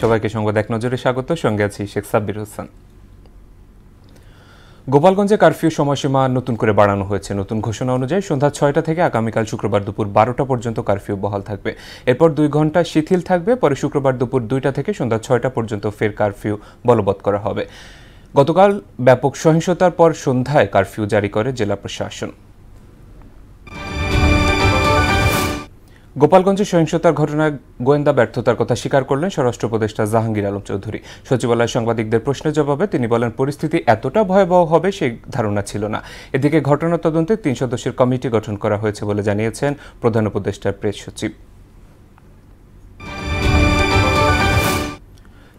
সবাইকে সংবাদ এক নজরে স্বাগত। সঙ্গে আছি শেখ সাব্বির হোসেন। গোপালগঞ্জে কারফিউ সময়সীমা নতুন করে বাড়ানো হয়েছে। নতুন ঘোষণা অনুযায়ী সন্ধ্যা ৬টা থেকে আগামীকাল শুক্রবার দুপুর ১২টা পর্যন্ত কারফিউ বহাল থাকবে। এরপর ২ ঘন্টা শিথিল থাকবে। পরে শুক্রবার দুপুর ২টা থেকে সন্ধ্যা ৬টা পর্যন্ত ফের কারফিউ বলবৎ করা হবে। গতকাল ব্যাপক সহিংসতার পর সন্ধ্যায় কারফিউ জারি করে জেলা প্রশাসন। গোপালগঞ্জে সহিংসতার ঘটনায় গোয়েন্দা ব্যর্থতার কথা স্বীকার করলেন স্বরাষ্ট্র উপদেষ্টা জাহাঙ্গীর আলম চৌধুরী। সচিবালয়ে সাংবাদিকদের প্রশ্নের জবাবে তিনি বলেন, পরিস্থিতি এতটা ভয়াবহ হবে সেই ধারণা ছিল না। এদিকে ঘটনা তদন্তে ৩ সদস্যের কমিটি গঠন করা হয়েছে বলে জানিয়েছেন প্রধান উপদেষ্টার প্রেস সচিব।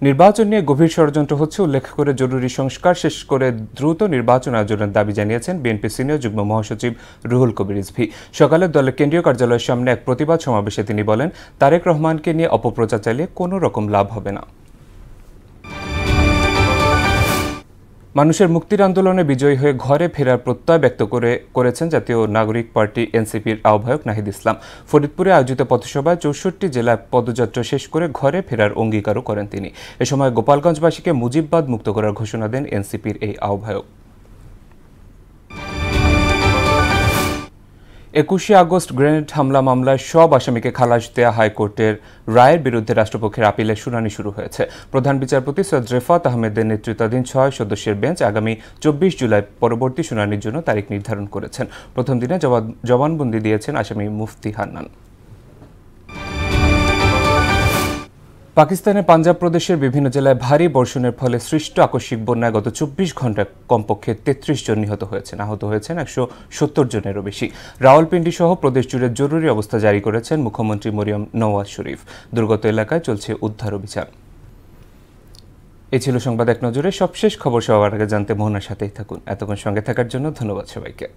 নির্বাচন নিয়ে গভীর ষড়যন্ত্র হচ্ছে উল্লেখ করে জরুরি সংস্কার শেষ করে দ্রুত নির্বাচন আয়োজনের দাবি জানিয়েছেন বিএনপি সিনিয়র যুগ্ম মহাসচিব রুহুল কবির রিজভী। সকালে দলের কেন্দ্রীয় কার্যালয়ের সামনে এক প্রতিবাদ সমাবেশে তিনি বলেন, তারেক রহমানকে নিয়ে অপপ্রচার চালিয়ে কোনো রকম লাভ হবে না। মানুষের মুক্তির আন্দোলনে বিজয়ী হয়ে ঘরে ফেরার প্রত্যয় ব্যক্ত করেছেন জাতীয় নাগরিক পার্টি এনসিপির আহ্বায়ক নাহিদ ইসলাম। ফরিদপুরে আয়োজিত পথসভায় ৬৪ জেলায় পদযাত্রা শেষ করে ঘরে ফেরার অঙ্গীকারও করেন তিনি। এ সময় গোপালগঞ্জবাসীকে মুজিববাদ মুক্ত করার ঘোষণা দেন এনসিপির এই আহ্বায়ক। ২১শে আগস্ট গ্রেনেড হামলা মামলায় সব আসামিকে খালাস দেয়া হাইকোর্টের রায়ের বিরুদ্ধে রাষ্ট্রপক্ষের আপিলের শুনানি শুরু হয়েছে। প্রধান বিচারপতি সৈয়দ রেফাত আহমেদের নেতৃত্বাধীন ৬ সদস্যের বেঞ্চ আগামী ২৪ জুলাই পরবর্তী শুনানির জন্য তারিখ নির্ধারণ করেছেন। প্রথম দিনে জবানবন্দি দিয়েছেন আসামি মুফতি হান্নান। পাকিস্তানের পাঞ্জাব প্রদেশের বিভিন্ন জেলায় ভারী বর্ষণের ফলে সৃষ্ট আকস্মিক বন্যায় গত ২৪ ঘণ্টায় কমপক্ষে ৩৩ জন নিহত হয়েছেন। আহত হয়েছেন ১৭০ জনেরও বেশি। রাওয়ালপিন্ডি সহ প্রদেশ জুড়ে জরুরি অবস্থা জারি করেছেন মুখ্যমন্ত্রী মরিয়ম নওয়াজ শরীফ। দুর্গত এলাকায় চলছে উদ্ধার অভিযান। এই ছিল সংবাদ এক নজরে। সবশেষ খবর সবার আগে জানতে মোহনার সাথেই থাকুন। এতক্ষণ সঙ্গে থাকার জন্য ধন্যবাদ সবাইকে।